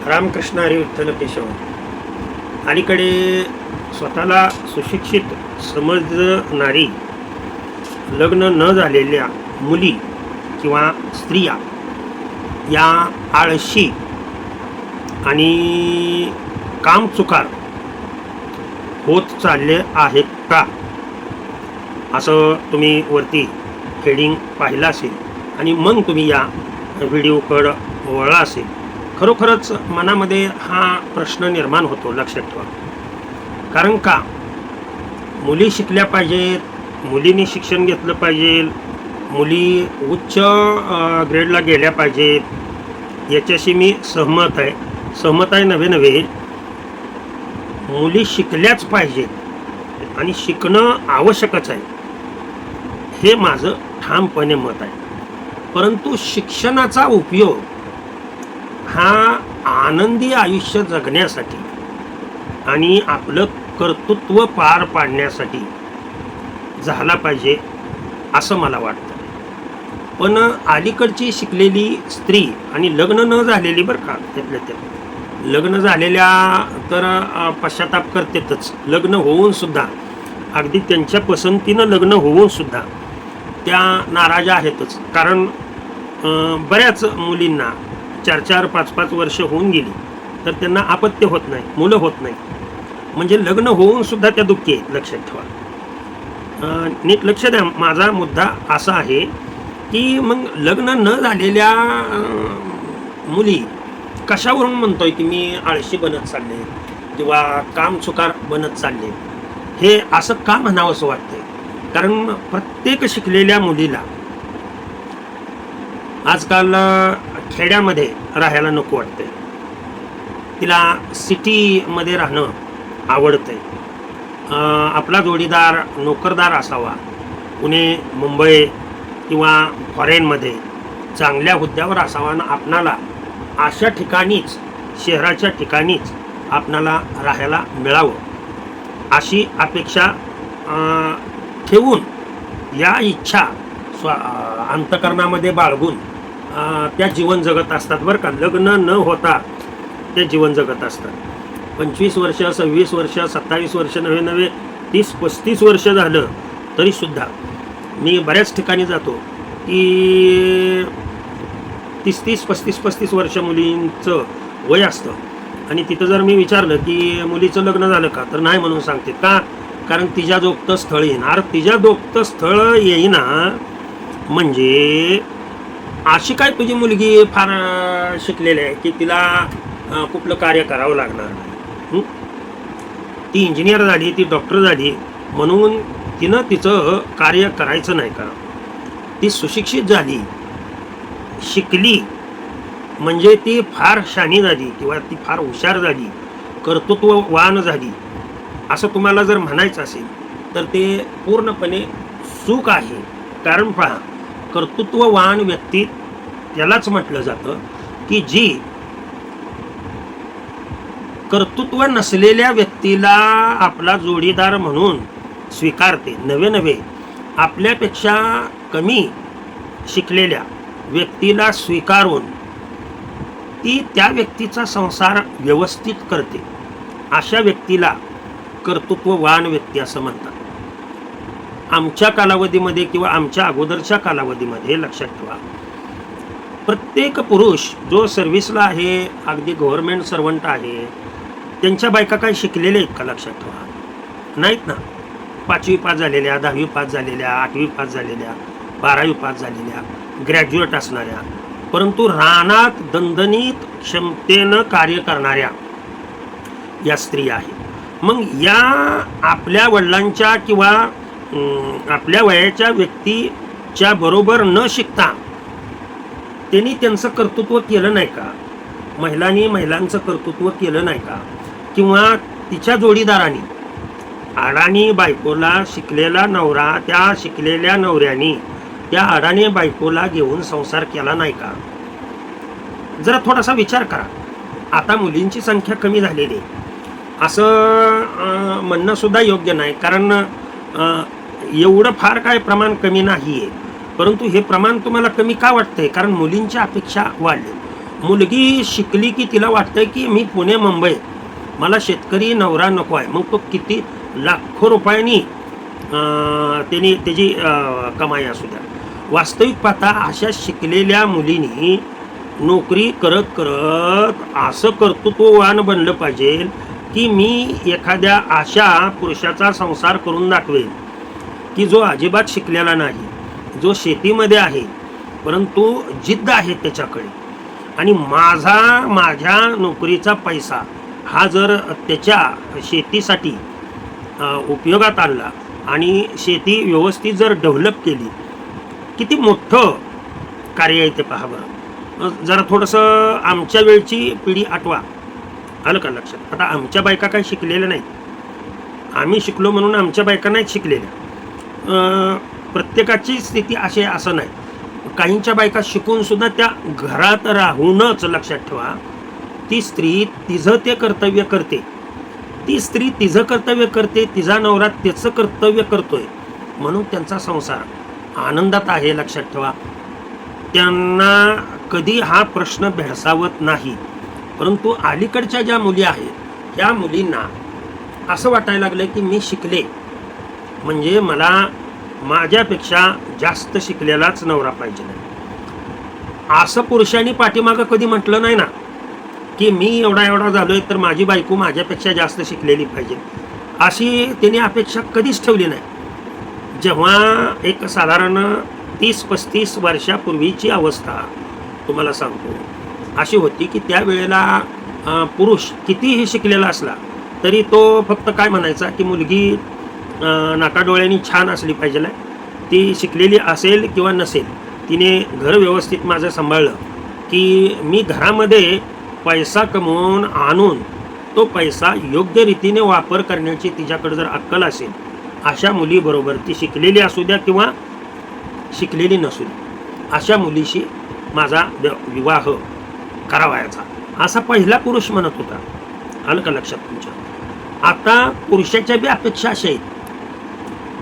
रामकृष्ण हरी विठ्ठल केशव. अलीकडे स्वतःला सुशिक्षित समजणारी लग्न न झालेल्या मुली किंवा स्त्रिया या आळशी आणि कामचुकार होत चालले आहेत का, असं तुम्ही वरती हेडिंग पाहिलं असेल आणि मग तुम्ही या व्हिडिओकडं वळला असेल. खरोखरच मनामध्ये हा प्रश्न निर्माण होतो. लक्षात ठेवा. कारण का मुली शिकल्या पाहिजेत, मुलींनी शिक्षण घेतलं पाहिजे, मुली उच्च ग्रेडला गेल्या पाहिजेत, याच्याशी मी सहमत आहे नव्हे. मुली शिकल्याच पाहिजेत आणि शिकणं आवश्यकच आहे, हे माझं ठामपणे मत आहे. परंतु शिक्षणाचा उपयोग हा आनंदी आयुष्य जगण्यासाठी आणि आपलं कर्तृत्व पार पाडण्यासाठी झाला पाहिजे असं मला वाटतं. पण अलीकडची शिकलेली स्त्री आणि लग्न न झालेली, बरं का, त्यातल्या त्यात लग्न झालेल्या तर पश्चाताप करतेच, लग्न होऊन सुद्धा अगदी त्यांच्या पसंतीनं लग्न होऊन सुद्धा त्या नाराज आहेतच. कारण बऱ्याच मुलींना 4-4, 5-5 वर्ष होऊन गेली तर त्यांना अपत्य होत नाही, मुलं होत नाही. म्हणजे लग्न होऊन सुद्धा त्या दुःखी आहेत. लक्षात ठेवा. नीट लक्ष द्या. माझा मुद्दा असा आहे की मग लग्न न झालेल्या मुली कशावरून म्हणतोय की मी आळशी बनत चालले किंवा कामचुकार बनत चालले, हे असं का म्हणावं असं वाटतंय. कारण प्रत्येक शिकलेल्या मुलीला आजकाल खेड्यामध्ये राहायला नको वाटतंय, तिला सिटीमध्ये राहणं आवडतंय. आपला जोडीदार नोकरदार असावा, पुणे, मुंबई किंवा फॉरेनमध्ये चांगल्या हुद्द्यावर असावा आणि आपणाला अशा ठिकाणीच, शहराच्या ठिकाणीच आपणाला राहायला मिळावं अशी अपेक्षा ठेवून या इच्छा अंतःकरणामध्ये बाळगून त्या जीवन जगत असतात. बरं का, लग्न न होता ते जीवन जगत असतात. 25 वर्ष, 26 वर्ष, 27 वर्ष, नवे 30-35 वर्ष झालं तरीसुद्धा मी बऱ्याच ठिकाणी जातो की 30-35 वर्ष मुलींचं वय असतं आणि तिथं जर मी विचारलं की मुलीचं लग्न झालं का, तर नाही म्हणून सांगते. का? कारण तिच्या जोगतं स्थळ येणार. तिच्या जोगतं स्थळ येईना म्हणजे अशी काय तुझी मुलगी फार शिकलेली आहे की तिला कुठलं कार्य करावं लागणार नाही. ती इंजिनियर झाली, ती डॉक्टर झाली म्हणून तिनं तिचं कार्य करायचं नाही का? ती सुशिक्षित झाली, शिकली म्हणजे ती फार शानी झाली किंवा ती फार हुशार झाली, कर्तृत्ववान झाली असं तुम्हाला जर म्हणायचं असेल तर ते पूर्णपणे चूक आहे. कारण पहा, कर्तृत्ववान व्यक्ती त्यालाच म्हटलं जातं की जी कर्तृत्व नसलेल्या व्यक्तीला आपला जोडीदार म्हणून स्वीकारते. नवे आपल्यापेक्षा कमी शिकलेल्या व्यक्तीला स्वीकारून ती त्या व्यक्तीचा संसार व्यवस्थित करते. अशा व्यक्तीला कर्तृत्ववान व्यक्ती असं म्हणतात. आमच्या कालावधीमध्ये किंवा आमच्या अगोदरच्या कालावधीमध्ये लक्षात ठेवा, प्रत्येक पुरुष जो सर्व्हिसला आहे, अगदी गव्हर्नमेंट सर्वंट आहे, त्यांच्या बायका काय शिकलेल्या आहेत का? लक्षात ठेवा, नाहीत ना. 5वी पास झालेल्या, 10वी पास झालेल्या, 8वी पास झालेल्या, 12वी पास झालेल्या, ग्रॅज्युएट असणाऱ्या, परंतु रानात दणदणीत क्षमतेनं कार्य करणाऱ्या या स्त्रिया आहेत. मग या आपल्या वडिलांच्या किंवा आपल्या वयाच्या व्यक्तीच्या बरोबर न शिकता त्यांनी त्यांचं कर्तृत्व केलं नाही का? महिलांनी महिलांचं कर्तृत्व केलं नाही का? किंवा तिच्या जोडीदारांनी, अडाणी बायकोला शिकलेला नवरा, त्या शिकलेल्या नवऱ्याने त्या अडाणी बायकोला घेऊन संसार केला नाही का? जरा थोडासा विचार करा. आता मुलींची संख्या कमी झालेली आहे असं म्हणणं सुद्धा योग्य नाही. कारण एवढं फार काय प्रमाण कमी नाही आहे, परंतु हे प्रमाण तुम्हाला कमी का वाटतंय? कारण मुलींच्या अपेक्षा वाढल्या. मुलगी शिकली की तिला वाटतंय की मी पुणे मुंबई, मला शेतकरी नवरा नको आहे. मग तो किती लाखो रुपयांनी त्यांनी त्याची कमाई असू द्या. वास्तविक पाहता अशा शिकलेल्या मुलींनी नोकरी करत करत असं कर्तृत्ववान बनलं पाहिजे की मी एखाद्या अशा पुरुषाचा संसार करून दाखवेन की जो अजिबात शिकलेला नाही, जो शेतीमध्ये आहे परंतु जिद्द आहे त्याच्याकडे, आणि माझ्या नोकरीचा पैसा हा जर त्याच्या शेतीसाठी उपयोगात आणला आणि शेती व्यवस्थित जर डेव्हलप केली, किती मोठं कार्य आहे ते पहा बरं. जरा थोडंसं आमच्या वेळची पिढी आठवा, आलं का लक्षात? आता आमच्या बायका काही शिकलेल्या नाहीत, आम्ही शिकलो म्हणून आमच्या बायका नाहीत शिकलेल्या. प्रत्येकाची स्थिती अशी आहे असं नाही. काहींच्या बायका शिकूनसुद्धा त्या घरात राहूनच, लक्षात ठेवा, ती स्त्री तिचं ते कर्तव्य करते, ती स्त्री तिचं कर्तव्य करते, तिचा नवरा त्याचं कर्तव्य करतोय म्हणून त्यांचा संसार आनंदात आहे. लक्षात ठेवा, त्यांना कधी हा प्रश्न भेडसावत नाही. परंतु अलीकडच्या ज्या मुली आहेत त्या मुलींना असं वाटायला लागलं की मी शिकले म्हणजे मला माझ्यापेक्षा जास्त शिकलेलाच नवरा पाहिजे नाही. असं पुरुषांनी पाठीमागं कधी म्हटलं नाही ना की मी एवढा झालोय तर माझी बायको माझ्यापेक्षा जास्त शिकलेली पाहिजे, अशी त्यांनी अपेक्षा कधीच ठेवली नाही. जेव्हा एक साधारण 30-35 वर्षापूर्वीची अवस्था तुम्हाला सांगतो अशी होती की त्यावेळेला पुरुष कितीही शिकलेला असला तरी तो फक्त काय म्हणायचा की मुलगी नाकाडोळ्यांनी छान असली पाहिजे, ती शिकलेली असेल किंवा नसेल, तिने घर व्यवस्थित माझं सांभाळलं की मी घरामध्ये पैसा कमवून आणून तो पैसा योग्य रीतीने वापर करण्याची तिच्याकडे जर अक्कल असेल, अशा मुलीबरोबर, ती शिकलेली असू द्या किंवा शिकलेली नसू द्या, अशा मुलीशी माझा विवाह करावायचा, असा पहिला पुरुष म्हणत होता. आलं का लक्षात तुमच्या? आता पुरुषाच्या बी अपेक्षा अशा आहेत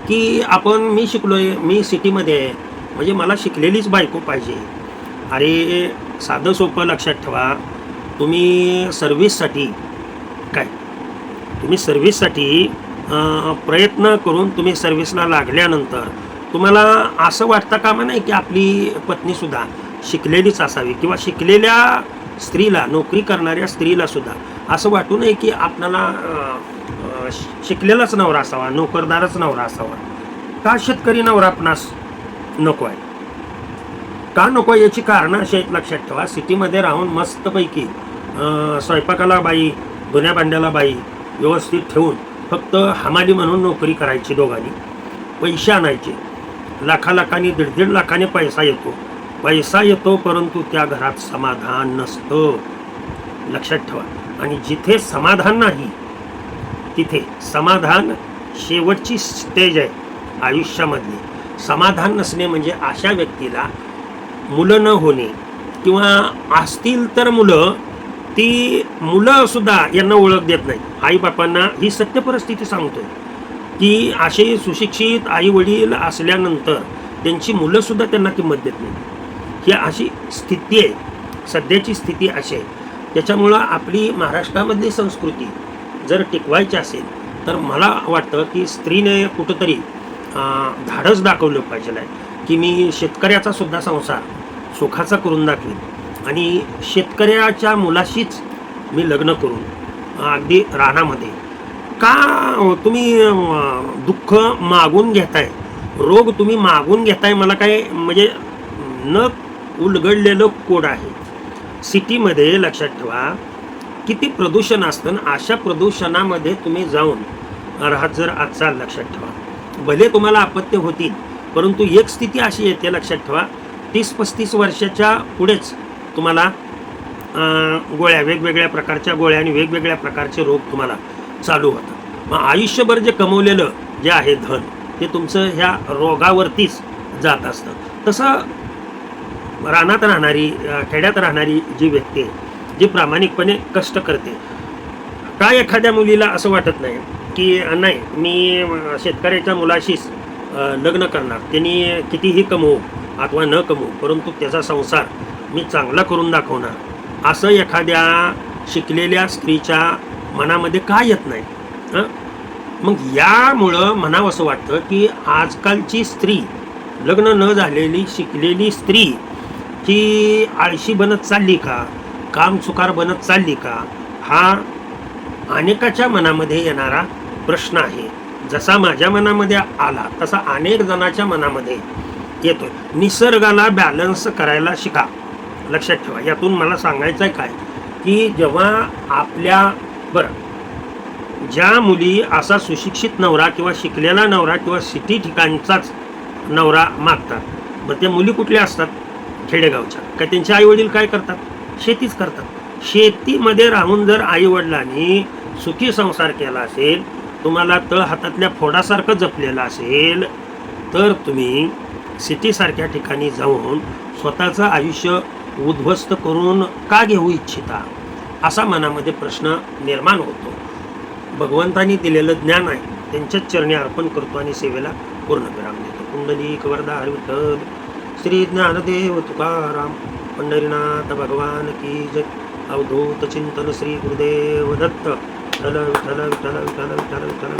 की मी शिकलोय, मी सिटीमध्ये आहे म्हणजे मला शिकलेलीच बायको पाहिजे. अरे साधं सोपं लक्षात ठेवा, तुम्ही सर्व्हिससाठी प्रयत्न करून तुम्ही सर्व्हिसला लागल्यानंतर तुम्हाला असं वाटतं कामा नाही की आपली पत्नीसुद्धा शिकलेलीच असावी, किंवा शिकलेल्या स्त्रीला, नोकरी करणाऱ्या स्त्रीला सुद्धा असं वाटू नये की आपल्याला शिकलेलाच नवरा असावा, नोकरदारच नवरा असावा. का शेतकरी नवरा आपणास नको आहे? का नको आहे याची कारणं अशी आहेत, लक्षात ठेवा. सिटीमध्ये राहून मस्तपैकी स्वयंपाकाला बाई, धुण्या भांड्याला बाई व्यवस्थित ठेवून फक्त हमाली म्हणून नोकरी करायची, दोघांनी पैसे आणायचे, लाखांनी 1.5 लाखाने पैसा येतो परंतु त्या घरात समाधान नसतं. लक्षात ठेवा. आणि जिथे समाधान नाही तिथे समाधान शेवटची स्टेज आहे आयुष्यामधली. समाधान नसणे म्हणजे अशा व्यक्तीला मुलं न होणे, किंवा असतील तर ती मुलं सुद्धा यांना ओळख देत नाही. आईबापांना ही सत्य परिस्थिती सांगतोय की असे सुशिक्षित आई वडील असल्यानंतर त्यांची मुलंसुद्धा त्यांना किंमत देत नाही. ही अशी स्थिती आहे, सध्याची स्थिती अशी आहे. त्याच्यामुळं आपली महाराष्ट्रामधली संस्कृती जर टिकवायची असेल तर मला वाटतं की स्त्रीने कुठंतरी धाडस दाखवलं पाहिजे की मी शेतकऱ्याचा सुद्धा संसार सुखाचा करून दाखवेन, आणि शेतकऱ्याच्या मुलाशीच मी लग्न करून अगदी रानामध्ये. का तुम्ही दुःख मागून घेताय, रोग तुम्ही मागून घेताय? मला काय म्हणजे न उलगडलेलं कोड आहे. सिटीमध्ये लक्षात ठेवा किती प्रदूषण असतं, अशा प्रदूषणामध्ये तुम्ही जाऊन राहत जर असाल, लक्षात ठेवा, भले तुम्हाला अपत्य होतील परंतु एक स्थिती अशी येते, लक्षात ठेवा, 30-35 वर्षाच्या पुढेच तुम्हाला गोळ्या, वेगवेगळ्या प्रकारच्या गोळ्या आणि वेगवेगळ्या प्रकारचे रोग तुम्हाला चालू होतात. मग आयुष्यभर जे कमवलेलं जे आहे धन, ते तुमचं ह्या रोगावरतीच जात असतं. तसं रानात राहणारी, खेड्यात राहणारी जी व्यक्ती आहे, जी प्रामाणिकपणे कष्ट करते, काय एखाद्या मुलीला असं वाटत नाही की नाही मी शेतकऱ्याच्या मुलाशीच लग्न करणार, त्यांनी कितीही कमवू अथवा न कमवू परंतु त्याचा संसार मी चांगला करून दाखवणार, असं एखाद्या शिकलेल्या स्त्रीच्या मनामध्ये का येत नाही? मग यामुळं म्हणावं असं वाटतं की आजकालची स्त्री, लग्न न झालेली शिकलेली स्त्री ही आळशी बनत चालली का, कामचुकार बनत चालली का, हा अनेकाच्या मनामध्ये येणारा प्रश्न आहे. जसा माझ्या मनामध्ये आला तसा अनेक जणांच्या मनामध्ये येतोय. निसर्गाला बॅलन्स करायला शिका. लक्षात ठेवा. यातून मला सांगायचं आहे काय, की जेव्हा आपल्या ज्या मुली असा सुशिक्षित नवरा किंवा शिकलेला नवरा किंवा सिटी ठिकाणचाच नवरा मागतात, मग त्या मुली कुठल्या असतात? खेडेगावच्या. काय त्यांचे आईवडील काय करतात? शेतीच करतात. शेतीमध्ये राहून जर आईवडिलांनी सुखी संसार केला असेल, तुम्हाला तळ हातातल्या फोडासारखं जपलेलं असेल, तर तुम्ही सिटीसारख्या ठिकाणी जाऊन स्वतःचं आयुष्य उद्ध्वस्त करून का घेऊ इच्छिता? असा मनामध्ये प्रश्न निर्माण होतो. भगवंतांनी दिलेलं ज्ञान आहे, त्यांच्याच चरणी अर्पण करतो आणि सेवेला पूर्णविराम देतो. कुंडलिक वरदा हरी विठ्ठल, श्री ज्ञानदेव तुकाराम, पंढरीनाथ भगवान की जय. अवधूत चिंतन श्री गुरुदेव दत्त. विठ्ठल विठ्ठल विठ्ठल विठ्ठल विठ्ठल विठ्ठल.